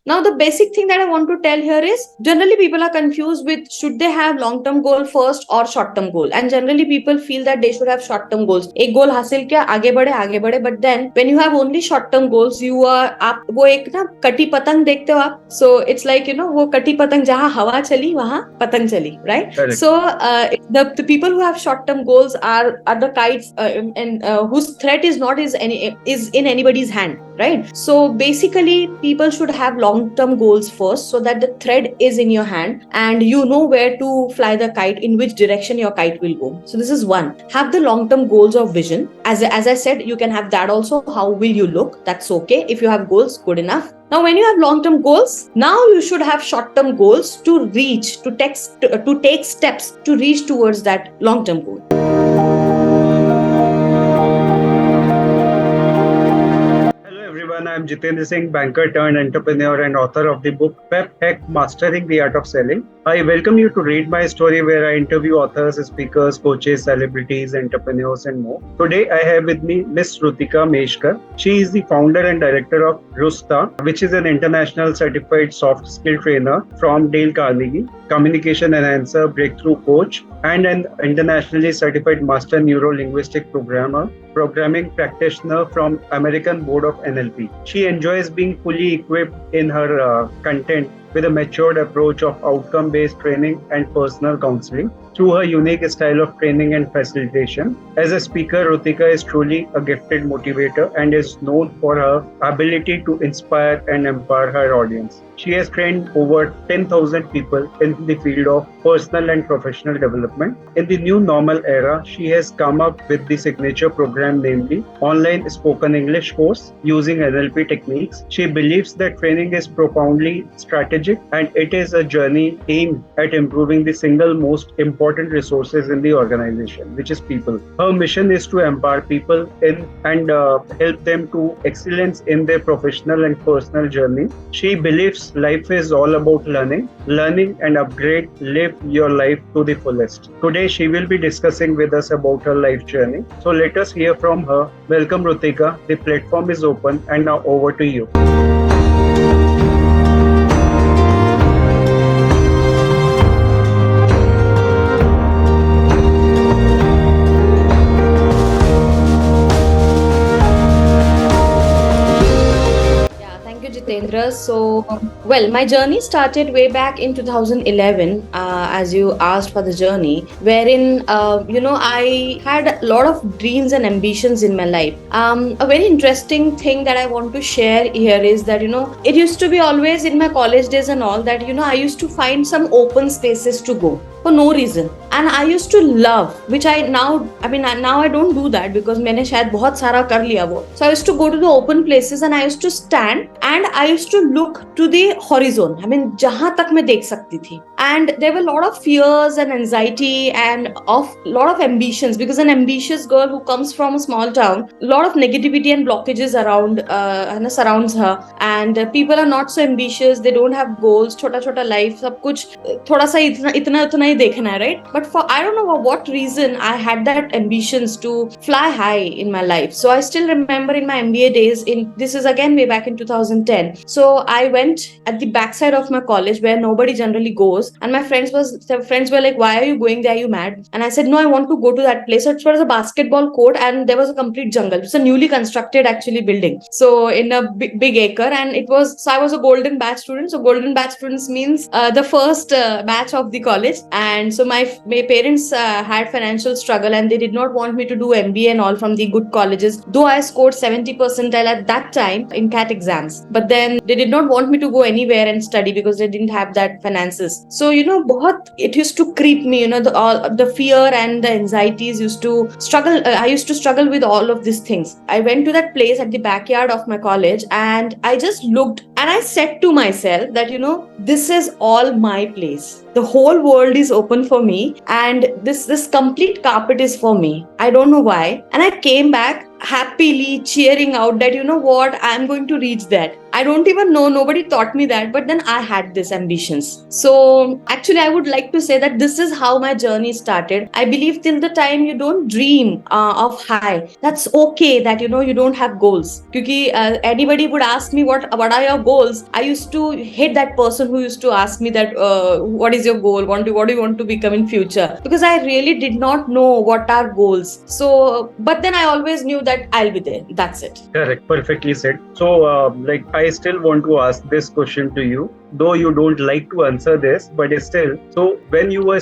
Now, the basic thing that I want to tell here is generally people are confused with should they have long-term goal first or short-term goal, and generally people feel that they should have short-term goals. एक goal हासिल किया आगे बढ़े, but then when you have only short-term goals, you are आप वो एक ना कटी पतंग देखते हो आप, so it's like वो कटी पतंग जहाँ हवा चली वहाँ पतंग चली, right? Correct. So the people who have short-term goals are the kites and whose threat is not is in anybody's hand, right? So basically people should have long-term goals first so that the thread is in your hand and you know where to fly the kite, in which direction your kite will go. So this is one. Have the long-term goals of vision. As I said, you can have that also. How will you look? That's okay. If you have goals, good enough. Now, when you have long-term goals, now you should have short-term goals to reach, to take steps to reach towards that long-term goal. I'm Jitendra Singh, banker turned entrepreneur and author of the book Pep Hack Mastering the Art of Selling. I welcome you to read my story where I interview authors, speakers, coaches, celebrities, entrepreneurs, and more. Today I have with me Miss Rutika Meshkar. She is the founder and director of R.U.S.T.A, which is an international certified soft skill trainer from Dale Carnegie, communication enhancer, breakthrough coach, and an internationally certified master Neuro Linguistic programming practitioner from American Board of NLP. She enjoys being fully equipped in her content with a matured approach of outcome-based training and personal counseling through her unique style of training and facilitation. As a speaker, Rutika is truly a gifted motivator and is known for her ability to inspire and empower her audience. She has trained over 10,000 people in the field of personal and professional development. In the new normal era, she has come up with the signature program, namely Online Spoken English course using NLP techniques. She believes that training is profoundly strategic and it is a journey aimed at improving the single most important resources in the organization, which is people. Her mission is to empower people and help them to excellence in their professional and personal journey. She believes life is all about learning and upgrade, live your life to the fullest. Today she will be discussing with us about her life journey. So let us hear from her. Welcome Rutika, the platform is open and now over to you. So, well, my journey started way back in 2011, as you asked for the journey, wherein, I had a lot of dreams and ambitions in my life. A very interesting thing that I want to share here is that, it used to be always in my college days and all that, I used to find some open spaces to go for no reason. And I used to love, which now I don't do that because मैंने शायद बहुत सारा कर लिया वो. So I used to go to the open places and I used to stand and I used to look to the horizon. जहाँ तक मैं देख सकती थी. And there were a lot of fears and anxiety and of lot of ambitions, because an ambitious girl who comes from a small town, a lot of negativity and blockages around surrounds her, and people are not so ambitious, they don't have goals, छोटा life, सब कुछ थोड़ा सा इतना ही देखना है, right? But for I don't know for what reason I had that ambitions to fly high in my life. So I still remember in my MBA days, this is again way back in 2010. So I went at the backside of my college where nobody generally goes, and my friends were like, why are you going there, are you mad? And I said, no, I want to go to that place. So it was a basketball court and there was a complete jungle. It's a newly constructed actually building, so in a big acre, and I was a golden batch student. So golden batch students means the first batch of the college. And so my parents had financial struggle and they did not want me to do MBA and all from the good colleges, though I scored 70 percentile at that time in CAT exams. But then they did not want me to go anywhere and study because they didn't have that finances. So it used to creep me, the fear and the anxieties used to struggle. I used to struggle with all of these things. I went to that place at the backyard of my college and I just looked and I said to myself that this is all my place. The whole world is open for me and this complete carpet is for me. I don't know why. And I came back happily cheering out that, I'm going to reach that. I don't even know, nobody taught me that, but then I had these ambitions. So actually, I would like to say that this is how my journey started. I believe till the time you don't dream of high, that's okay that you don't have goals. Because anybody would ask me what are your goals, I used to hate that person who used to ask me that what is your goal, what do you want to become in future, because I really did not know what are goals. So but then I always knew that I'll be there, that's it. Correct, perfectly said. So, like, I still want to ask this question to you, though you don't like to answer this, but still. So, when you were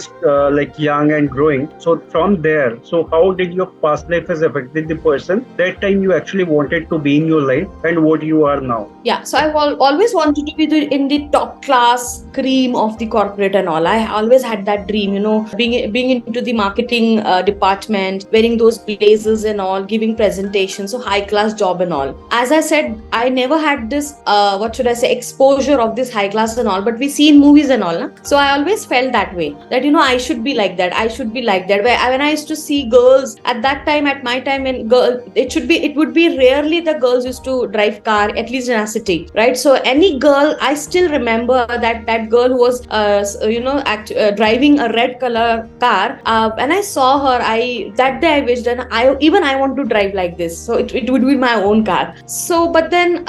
like young and growing, so from there, so how did your past life has affected the person that time you actually wanted to be in your life and what you are now? Yeah, so I've always wanted to be in the top class cream of the corporate and all. I always had that dream, being into the marketing department, wearing those blazers and all, giving presentations, so high class job and all. As I said, I never had this what should I say, exposure of this high class and all, but we see in movies and all. Na? So I always felt that way, that I should be like that. I should be like that. When I used to see girls at that time, at my time, and girl, it would be rarely the girls used to drive car, at least in our city, right? So any girl, I still remember that girl who was driving a red color car. When I saw her, that day I wished that I want to drive like this. So it would be my own car. So but then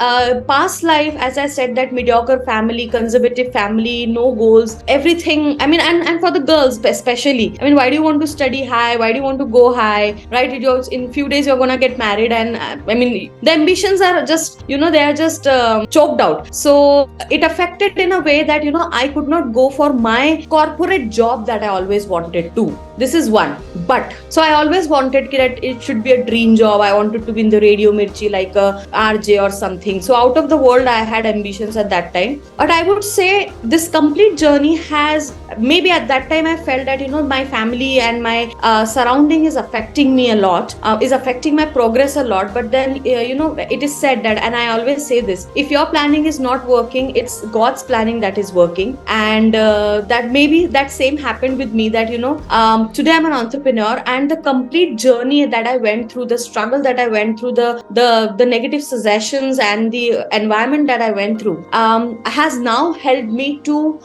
past life, as I said, that mediocre family, conservative family, no goals, everything. I mean, and for the girls especially, I mean, why do you want to study high, why do you want to go high, right? In few days you're gonna get married, and I mean, the ambitions are just they are just choked out. So it affected in a way that I could not go for my corporate job that I always wanted to. This is one. But so I always wanted that it should be a dream job. I wanted to be in the Radio Mirchi, like a RJ or something. So out of the world, I had ambitions at that time. But I would say this complete journey has, maybe at that time I felt that my family and my surrounding is affecting me a lot, is affecting my progress a lot. But then it is said that, and I always say this, if your planning is not working, it's God's planning that is working. And that maybe that same happened with me, that today I'm an entrepreneur, and the complete journey that I went through, the struggle that I went through, the negative suggestions and the environment that I went through has now helped me to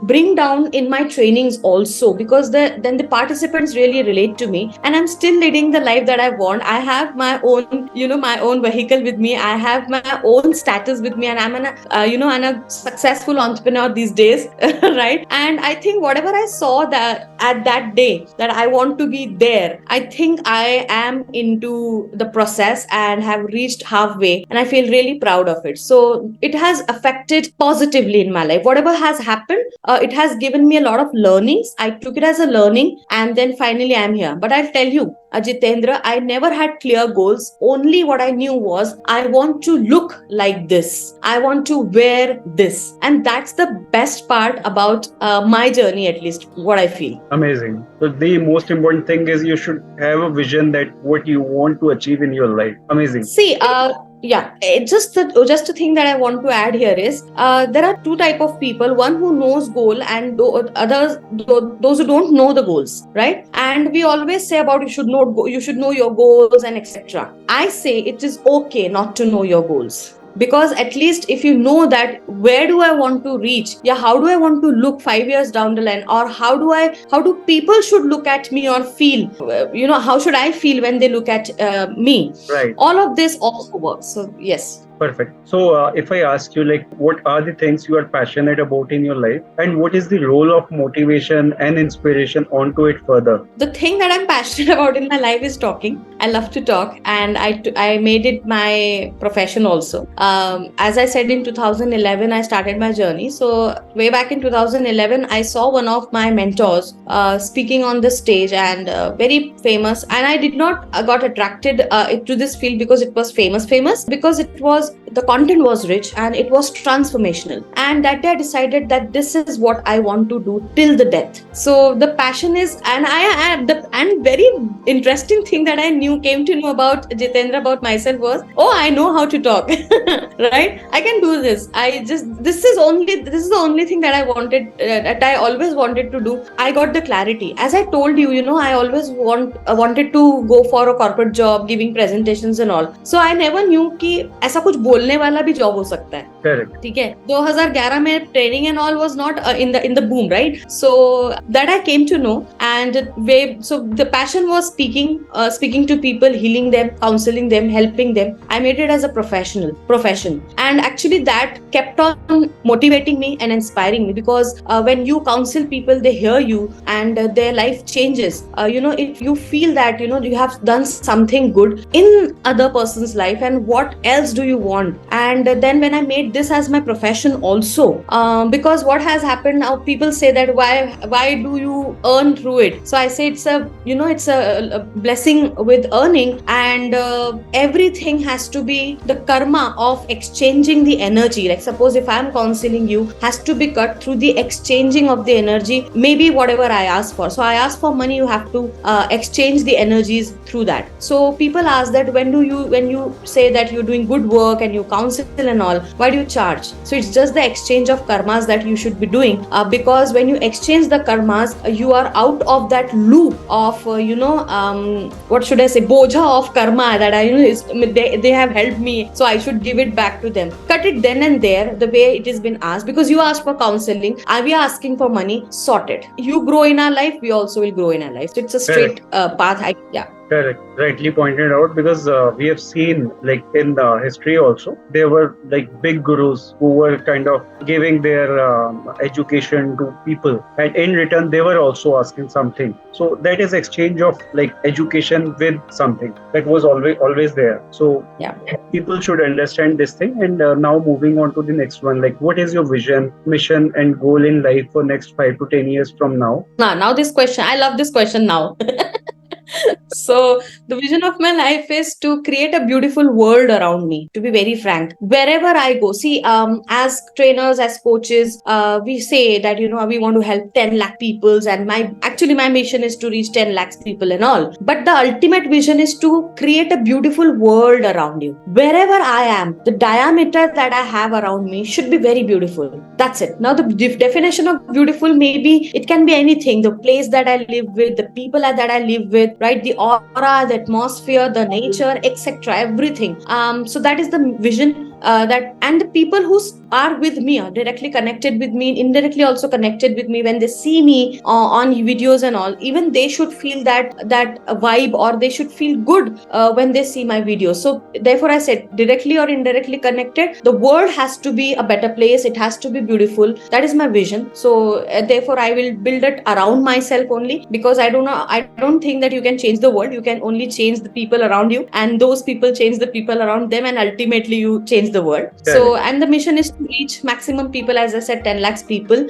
bring down in my trainings also, because then the participants really relate to me, and I'm still leading the life that I want. I have my own my own vehicle with me, I have my own status with me, and I'm I'm a successful entrepreneur these days. Right? And I think whatever I saw that at that day, that I want to be there, I think I am into the process and have reached halfway, and I feel really proud of it. So it has affected positively in my life. Whatever has happened, it has given me a lot of learnings. I took it as a learning, and then finally I'm here. But I'll tell you, Jitendra, I never had clear goals. Only what I knew was I want to look like this, I want to wear this, and that's the best part about my journey, at least what I feel. Amazing. So the most important thing is you should have a vision that what you want to achieve in your life. Amazing. See, just a thing that I want to add here is there are two type of people: one who knows goal, and others those who don't know the goals, right? And we always say about you should know your goals and etc. I say it is okay not to know your goals, because at least if you know that where do I want to reach, how do I want to look 5 years down the line, or how do people should look at me or feel, how should I feel when they look at me, Right. all of this also works. So yes. Perfect. So, if I ask you, like, what are the things you are passionate about in your life, and what is the role of motivation and inspiration onto it further? The thing that I'm passionate about in my life is talking. I love to talk, and I made it my profession also. As I said, in 2011, I started my journey. So way back in 2011, I saw one of my mentors speaking on the stage, and very famous. And I did not got attracted to this field because it was famous, because the content was rich and it was transformational. And that day I decided that this is what I want to do till the death. So the passion is, and very interesting thing that I came to know about Jitendra, about myself, was, I know how to talk. Right? I can do this. This is the only thing that I wanted, that I always wanted to do. I got the clarity. As I told you, I always wanted to go for a corporate job, giving presentations and all. So I never knew कि ऐसा कुछ बोलने वाला भी job हो सकता है. Correct. ठीक है. 2011 में training and all was not in the boom, right? So that I came to know, and so the passion was speaking to people, healing them, counseling them, helping them. I made it as a profession, and actually that kept on motivating me and inspiring me, because when you counsel people, they hear you, and their life changes. If you feel that you have done something good in other person's life, and what else do you want? And then when I made this as my profession also, because what has happened now, people say that why do you earn through it? So I say it's a blessing with earning, and everything has to be the karma of exchanging the energy. Like suppose if I'm counseling you, has to be cut through the exchanging of the energy, maybe whatever I ask for. So I ask for money, you have to exchange the energies through that. So people ask that when you say that you're doing good work and you counsel and all, why do you charge? So it's just the exchange of karmas that you should be doing, because when you exchange the karmas, you are out of that loop of what should I say, boja of karma that they have helped me, so I should give it back to them. Cut it then and there, the way it has been asked, because you asked for counseling, we are asking for money, sort it. You grow in our life, we also will grow in our life. So it's a straight path. Correct. Rightly pointed out, because we have seen, like in the history also, there were like big gurus who were kind of giving their education to people, and in return they were also asking something. So that is exchange of like education with something that was always there. So people should understand this thing. And now moving on to the next one, like what is your vision, mission, and goal in life for next 5 to 10 years from now? Now this question, I love this question now. So the vision of my life is to create a beautiful world around me, to be very frank. Wherever I go, see, as trainers, as coaches, we say that we want to help 10 lakh people, and my mission is to reach 10 lakhs people and all. But the ultimate vision is to create a beautiful world around you. Wherever I am, the diameter that I have around me should be very beautiful. That's it. Now the definition of beautiful, maybe it can be anything. The place that I live with, the people that I live with, right? The aura, the atmosphere, the nature, etc. Everything. So that is the vision. And the people who are with me are directly connected with me, indirectly also connected with me. When they see me on videos and all, even they should feel that vibe, or they should feel good when they see my videos. So therefore I said, directly or indirectly connected, the world has to be a better place. It has to be beautiful. That is my vision. So therefore I will build it around myself only, because I don't think that you can change the world. You can only change the people around you, and those people change the people around them, and ultimately you change the world. So, and the mission is to reach maximum people, as I said, 10 lakhs people.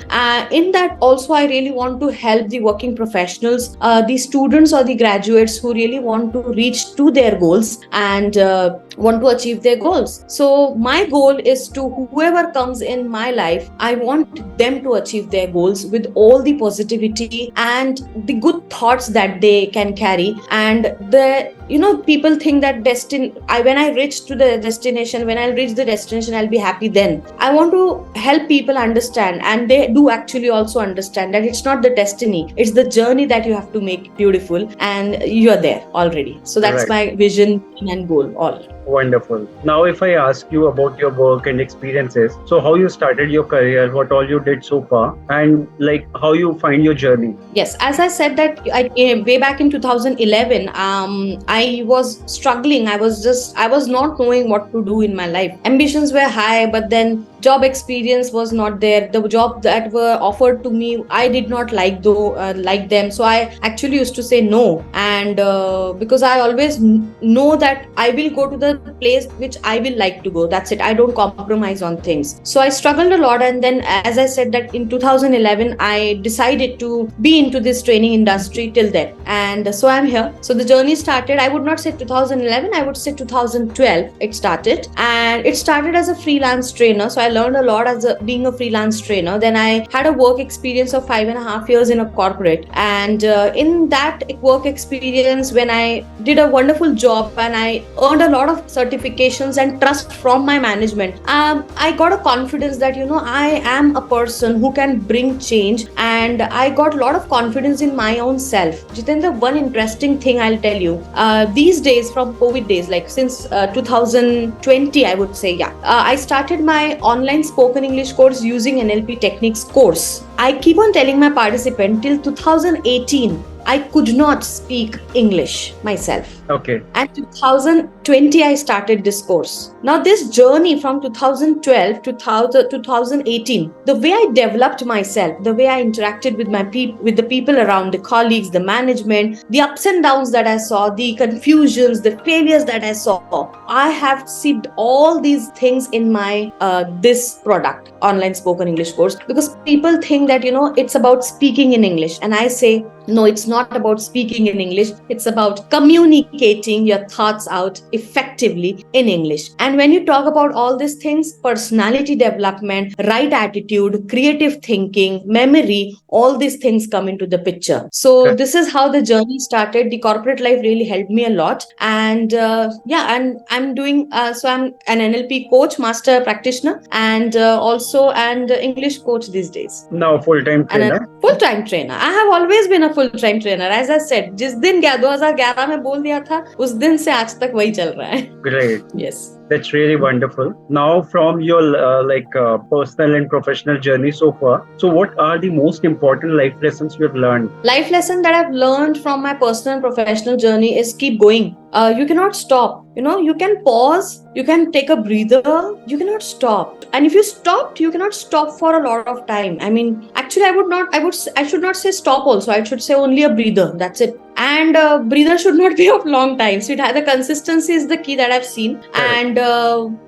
In that also, I really want to help the working professionals, the students or the graduates who really want to reach to their goals and want to achieve their goals. So my goal is to whoever comes in my life, I want them to achieve their goals with all the positivity and the good thoughts that they can carry. And people think that when I reach the destination, I'll be happy then. I want to help people understand, and they do actually also understand, that it's not the destiny, it's the journey that you have to make beautiful, and you're there already. So that's my vision and goal all. Wonderful. Now, if I ask you about your work and experiences, so how you started your career, what all you did so far, and like how you find your journey? Yes, as I said that way back in 2011, I was struggling. I was not knowing what to do in my life. Ambitions were high, but then job experience was not there. The job that were offered to me, I did not like them. So I actually used to say no, and because I always know that I will go to the place which I will like to go. That's it. I don't compromise on things. So I struggled a lot, and then, as I said, that in 2011 I decided to be into this training industry till then, and so I'm here. So the journey started, I would not say 2011, I would say 2012 it started, and it started as a freelance trainer. So I learned a lot as being a freelance trainer. Then I had a work experience of 5.5 years in a corporate, and in that work experience, when I did a wonderful job and I earned a lot of certifications and trust from my management, I got a confidence that I am a person who can bring change, and I got a lot of confidence in my own self. Jitendra, one interesting thing I'll tell you, these days, from COVID days, like since 2020, I would say, I started my online spoken English course using NLP techniques course. I keep on telling my participant till 2018 I could not speak English myself. Okay. And 2020 I started this course. Now this journey from 2012 to 2018, the way I developed myself, the way I interacted with with the people around, the colleagues, the management, the ups and downs that I saw, the confusions, the failures that I saw, I have seen all these things in my this product, online spoken English course, because people think that it's about speaking in English, and I say no, it's not about speaking in English. It's about communicating your thoughts out effectively in English. And when you talk about all these things, personality development, right attitude, creative thinking, memory, all these things come into the picture. So this is how the journey started. The corporate life really helped me a lot. And and I'm doing, so I'm an NLP coach, master practitioner, and also an English coach these days. Now full-time trainer. And a full-time trainer. I have always been a full-time trainer. As I said, जिस दिन 2011 में बोल दिया था, उस दिन से आज तक वही चल रहा है. Great. Yes. That's really wonderful. Now, from your personal and professional journey so far, so what are the most important life lessons you've learned? Life lesson that I've learned from my personal and professional journey is keep going. You cannot stop. You can pause, you can take a breather, you cannot stop. And if you stopped, you cannot stop for a lot of time. I mean, actually, I should not say stop also. I should say only a breather. That's it. And breather should not be of long time. So the consistency is the key that I've seen. And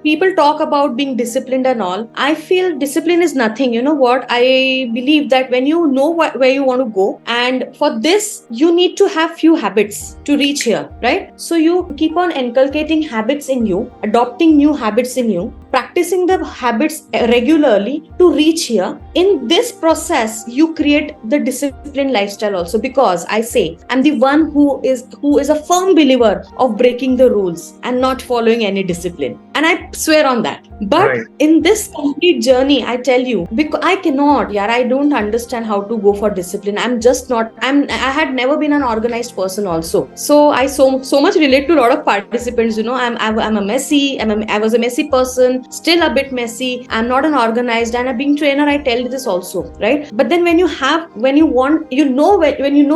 people talk about being disciplined and all. I feel discipline is nothing. You know what? I believe that when you know where you want to go, and for this, you need to have few habits to reach here, right? So you keep on inculcating habits in you, adopting new habits in you, practicing the habits regularly to reach here. In this process, you create the disciplined lifestyle also, because I say I'm the one who is a firm believer of breaking the rules and not following any discipline, and I swear on that. But in this complete journey, I tell you, because I cannot, I don't understand how to go for discipline. I'm just not. I had never been an organized person also, so I so much relate to a lot of participants. I'm a messy. I was a messy person, still a bit messy. I'm not an organized, and being trainer, I tell you this also, right? But then when you know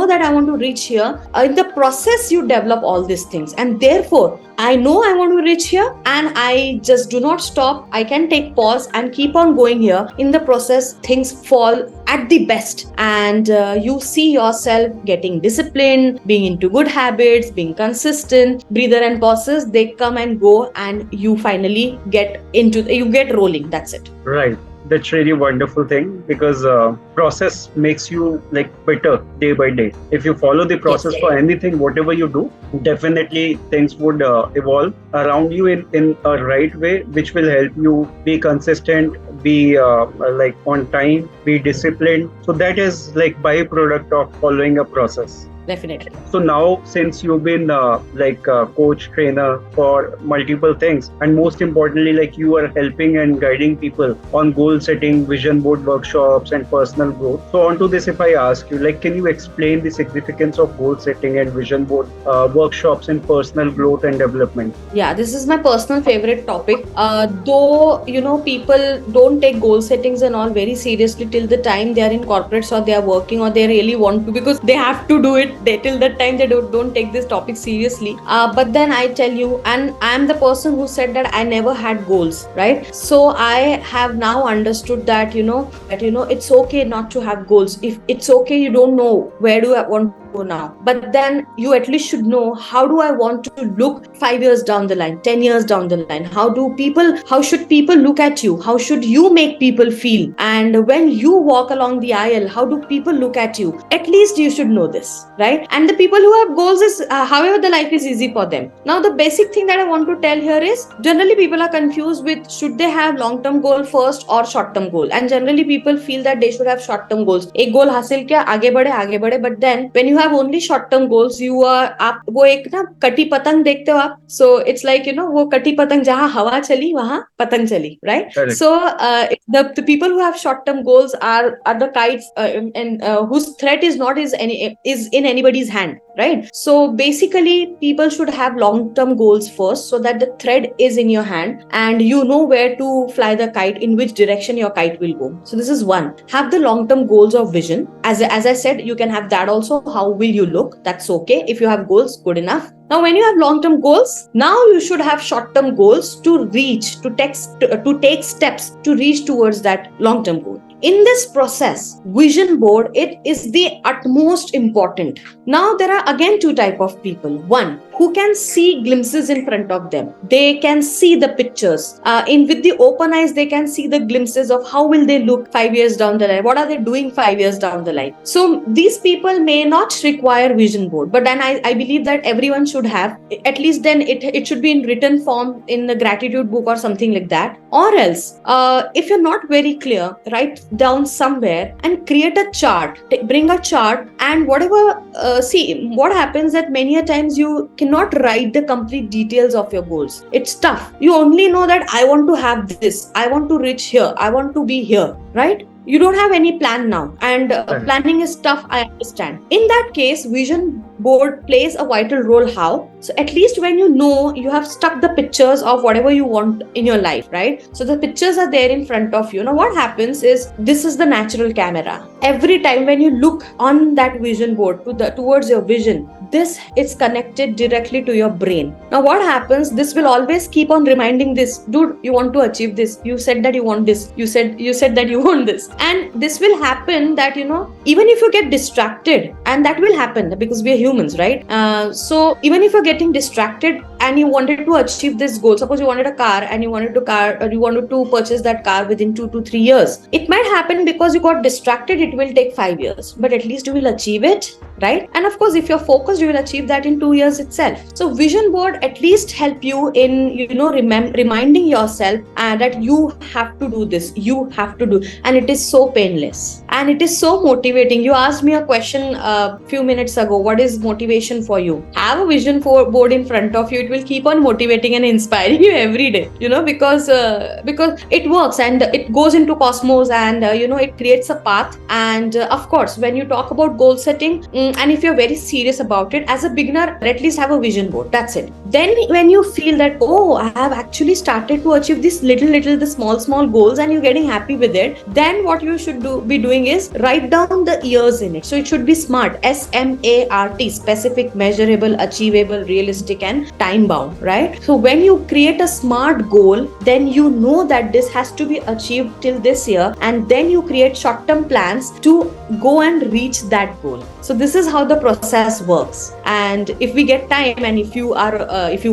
that I want to reach here, in the process you develop all these things, and therefore I know I want to reach here, and I just do not stop. I can take pause and keep on going here. In the process, things fall at the best, and you see yourself getting disciplined, being into good habits, being consistent. Breather and pauses, they come and go, and you finally get rolling. That's it. Right. That's really wonderful thing, because process makes you better day by day. If you follow the process for anything, whatever you do, definitely things would evolve around you in a right way, which will help you be consistent, be on time, be disciplined. So that is byproduct of following a process. Definitely. So now, since you've been coach, trainer for multiple things, and most importantly, you are helping and guiding people on goal setting, vision board workshops, and personal growth. So onto this, if I ask you, can you explain the significance of goal setting and vision board workshops in personal growth and development? Yeah, this is my personal favorite topic. Though, people don't take goal settings and all very seriously till the time they are in corporates or they are working or they really want to, because they have to do it. Till that time they don't take this topic seriously. But then I tell you, and I'm the person who said that I never had goals, right? So I have now understood that it's okay not to have goals. If it's okay, you don't know where do I want now, but then you at least should know, how do I want to look 5 years down the line, 10 years down the line? How should people look at you? How should you make people feel? And when you walk along the aisle, how do people look at you? At least you should know this, right? And the people who have goals is, however the life is easy for them. Now the basic thing that I want to tell here is, generally people are confused with, should they have long term goal first or short term goal? And generally people feel that they should have short term goals. एक गोल हासिल किया, आगे बढ़े, but then when you have only short term goals, you are, आप वो एक ना कटी पतंग देखते हो आप, so it's like, वो कटी पतंग जहाँ हवा चली वहाँ पतंग चली, right? Correct. So the people who have short term goals are the kites, and whose threat is not is in anybody's hand, right? So basically people should have long term goals first, so that the thread is in your hand and you know where to fly the kite, in which direction your kite will go. So this is one. Have the long term goals of vision. As I said, you can have that also. How will you look? That's okay. If you have goals, good enough. Now, when you have long-term goals, now you should have short-term goals to take steps to reach towards that long-term goal. In this process, vision board, it is the utmost important. Now, there are again two types of people. One, who can see glimpses in front of them. They can see the pictures. With the open eyes, they can see the glimpses of how will they look 5 years down the line. What are they doing 5 years down the line? So these people may not require vision board, but then I believe that everyone should have. At least then it should be in written form in the gratitude book or something like that. Or else, if you're not very clear, write down somewhere and create a chart. Bring a chart and whatever. See, what happens that many a times you cannot write the complete details of your goals. It's tough. You only know that I want to have this, I want to reach here, I want to be here, right? You don't have any plan now, and planning is tough, I understand. In that case, vision board plays a vital role. How? So at least when you know, you have stuck the pictures of whatever you want in your life, right? So the pictures are there in front of you. Now what happens is, this is the natural camera. Every time when you look on that vision board towards your vision, this is connected directly to your brain. Now what happens, this will always keep on reminding this, dude, you want to achieve this, you said that you want this, you said that you want this. And this will happen that, even if you get distracted, and that will happen because we are humans, right? So even if you're getting distracted and you wanted to achieve this goal, suppose you wanted a car and you wanted to purchase that car within 2 to 3 years, it might happen because you got distracted, it will take 5 years, but at least you will achieve it, right? And of course, if you're focused, you will achieve that in 2 years itself. So vision board at least help you in, reminding yourself that you have to do this, you have to do, and it is so painless and it is so motivating. You asked me a question a few minutes ago, what is motivation for you? Have a vision board in front of you. It will keep on motivating and inspiring you every day, because it works and it goes into cosmos, and it creates a path. And of course, when you talk about goal setting, and if you're very serious about it, as a beginner, at least have a vision board. That's it. Then when you feel that, oh, I have actually started to achieve this the small goals, and you're getting happy with it, then what you should be doing is write down the years in it. So it should be SMART, SMART, specific, measurable, achievable, realistic, and time bound, right? So when you create a SMART goal, then you know that this has to be achieved till this year, and then you create short-term plans to go and reach that goal. So this is how the process works. And if we get time, and if you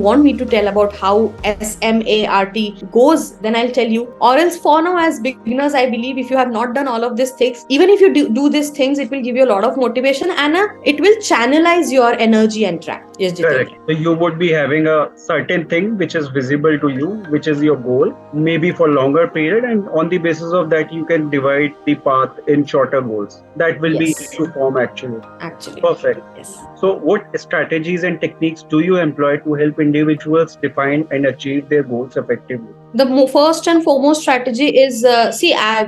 want me to tell about how SMART goes, then I'll tell you. Or else, for now, as beginners, I believe if you have not done all of these things, even if you do these things, it will give you a lot of motivation, and it will channelize your energy and track. Yes, Jitendra. Correct. So you would be having a certain thing which is visible to you, which is your goal, maybe for longer period, and on the basis of that, you can divide the path in shorter goals. That will be to form actually. Perfect. Yes. So what strategies and techniques do you employ to help individuals define and achieve their goals effectively? The first and foremost strategy is,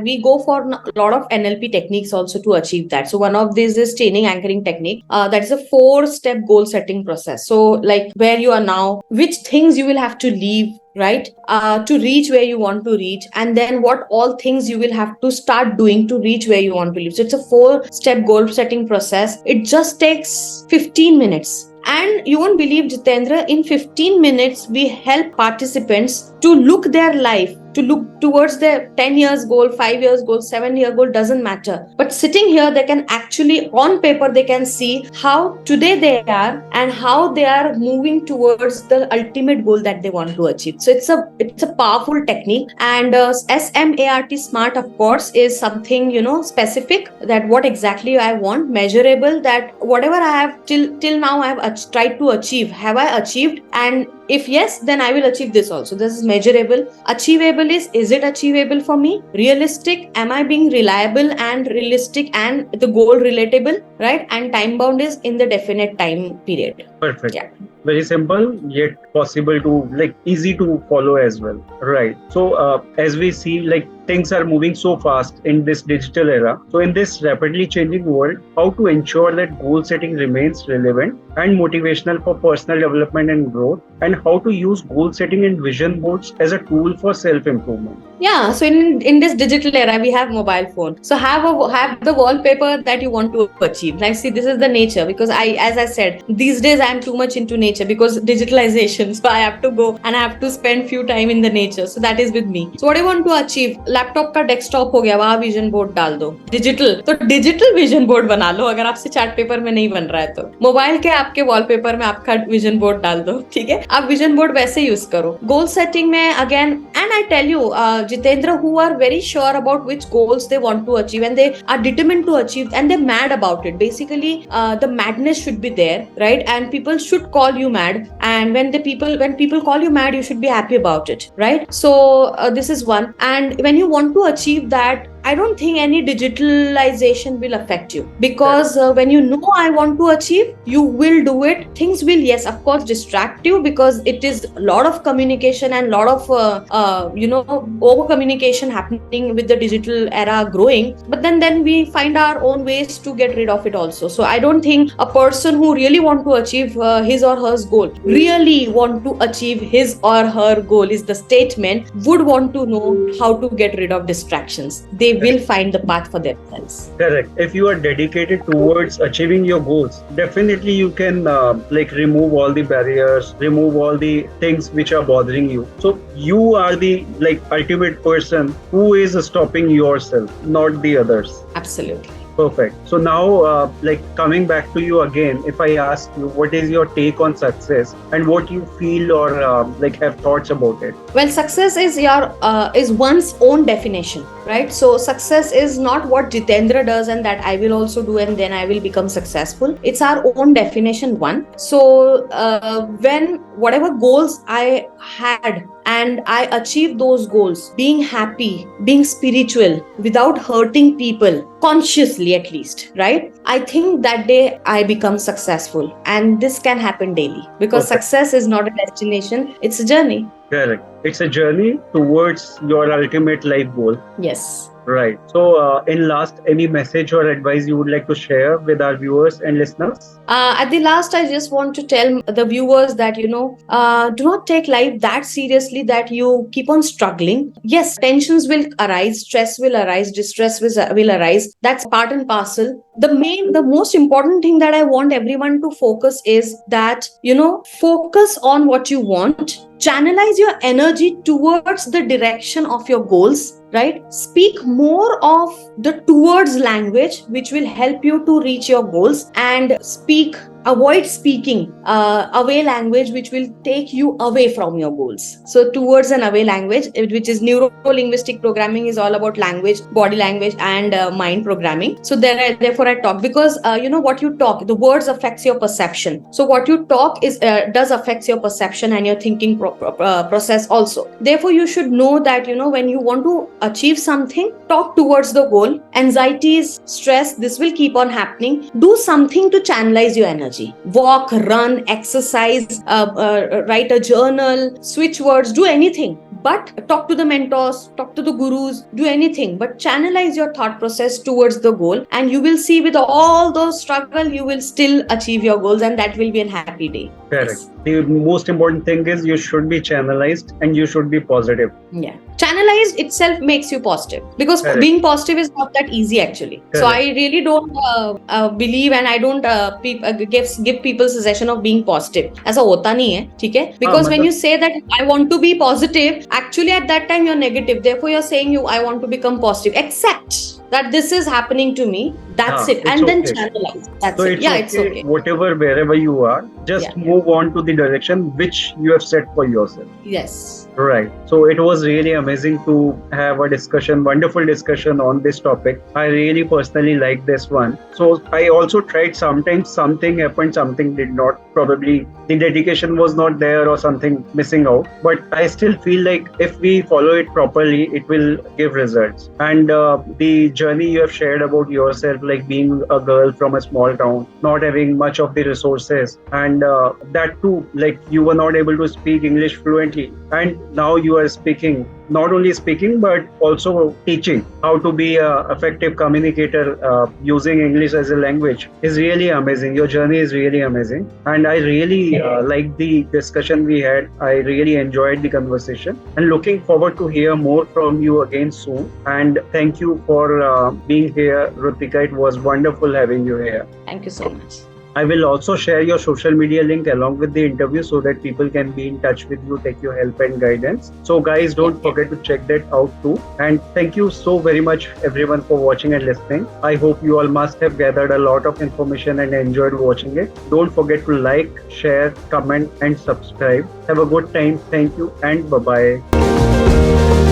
we go for a lot of NLP techniques also to achieve that. So one of these is training anchoring technique. That is a 4-step goal setting process. So like where you are now, which things you will have to leave, right, to reach where you want to reach, and then what all things you will have to start doing to reach where you want to reach. So it's a 4-step goal setting process. It just takes 15 minutes. And you won't believe, Jitendra, in 15 minutes, we help participants to look their life to look towards their 10 years goal, 5 years goal, 7-year goal, doesn't matter. But sitting here, they can actually, on paper, they can see how today they are and how they are moving towards the ultimate goal that they want to achieve. So it's a powerful technique. And SMART, smart, of course, is something, specific, that what exactly I want, measurable, that whatever I have till now I have tried to achieve, have I achieved? And if yes, then I will achieve this also. This is measurable. Achievable is it achievable for me? Realistic, am I being reliable and realistic, and the goal relatable, right? And time bound is in the definite time period. Perfect. Yeah. Very simple yet possible to easy to follow as well. Right. So as we see, things are moving so fast in this digital era. So in this rapidly changing world, how to ensure that goal setting remains relevant and motivational for personal development and growth, and how to use goal setting and vision boards as a tool for self-improvement. Yeah, so in this digital era, we have mobile phone. So have the wallpaper that you want to achieve. See, this is the nature, because as I said, these days I'm too much into nature because digitalization. So I have to go and I have to spend few time in the nature. So that is with me. So what I want to achieve, laptop का desktop हो गया, वहाँ vision board डाल दो. Digital vision board बना लो. अगर आपसे chart paper में नहीं बन रहा है तो मोबाइल के आपके वॉलपेपर में आपका विजन बोर्ड डाल दो. ठीक है, आप विजन बोर्ड वैसे यूज करो. गोल सेटिंग में again, and I tell you, Jitendra, who are very sure about which goals they want to achieve and they are determined to achieve and they're mad about it. Basically, the madness should be there, right? And people should call you mad. And when people call you mad, you should be happy about it, right? So this is one. And when you want to achieve that, I don't think any digitalization will affect you, because when you know I want to achieve, you will do it. Things will, yes, of course, distract you, because it is a lot of communication and a lot of over communication happening with the digital era growing. But then we find our own ways to get rid of it also. So I don't think a person who really want to achieve his or her goal, really want to achieve his or her goal, is the statement, would want to know how to get rid of distractions. They will find the path for themselves. Correct. If you are dedicated towards achieving your goals, definitely you can remove all the barriers, remove all the things which are bothering you. So you are the ultimate person who is stopping yourself, not the others. Absolutely. Perfect. So now, coming back to you again, if I ask you, what is your take on success and what you feel or have thoughts about it? Well, success is one's own definition, right? So success is not what Jitendra does and that I will also do and then I will become successful. It's our own definition, one. So when whatever goals I had and I achieved those goals, being happy, being spiritual, without hurting people, consciously at least, right? I think that day I become successful, and this can happen daily, because success is not a destination, it's a journey. Correct. It's a journey towards your ultimate life goal. Yes. Right. So, in last, any message or advice you would like to share with our viewers and listeners? At the last, I just want to tell the viewers that, do not take life that seriously that you keep on struggling. Yes, tensions will arise, stress will arise, distress will arise. That's part and parcel. The most important thing that I want everyone to focus is that, focus on what you want. Channelize your energy towards the direction of your goals, right? Speak more of the towards language, which will help you to reach your goals, and avoid speaking away language, which will take you away from your goals. So towards and away language, which is Neuro-Linguistic programming, is all about language, body language, and mind programming. So therefore I talk, because what you talk, the words affects your perception. So what you talk does affects your perception and your thinking process also. Therefore you should know that when you want to achieve something, talk towards the goal. Anxieties, stress, this will keep on happening. Do something to channelize your energy. Walk, run, exercise, write a journal, switch words, do anything. But talk to the mentors, talk to the gurus, do anything. But channelize your thought process towards the goal, and you will see with all those struggle, you will still achieve your goals, and that will be a happy day. Correct. Yes. The most important thing is you should be channelized and you should be positive. Yeah. Channelized itself makes you positive, because Correct. being positive is not that easy actually. So Correct. I really don't believe, and I don't give people suggestion of being positive. ऐसा होता नहीं है, ठीक है? Because when you say that I want to be positive, actually at that time you're negative. Therefore you're saying I want to become positive. Accept that this is happening to me. That's it. And then channelize. That's so it. It's okay. Whatever, wherever you are, just move on to the direction which you have set for yourself. Yes. Right. So it was really amazing to have a discussion, wonderful discussion on this topic. I really personally like this one. So I also tried, sometimes something happened, something did not. Probably the dedication was not there or something missing out. But I still feel like if we follow it properly, it will give results. And the journey you have shared about yourself, like being a girl from a small town, not having much of the resources, and that too, like you were not able to speak English fluently, and now you are speaking, not only speaking but also teaching how to be an effective communicator using English as a language is really amazing. Your journey is really amazing, and I really like the discussion we had. I really enjoyed the conversation and looking forward to hear more from you again soon. And thank you for being here, Rutika. It was wonderful having you here. Thank you so much. I will also share your social media link along with the interview so that people can be in touch with you, take your help and guidance. So guys, don't forget to check that out too. And thank you so very much everyone for watching and listening. I hope you all must have gathered a lot of information and enjoyed watching it. Don't forget to like, share, comment and subscribe. Have a good time. Thank you and bye-bye.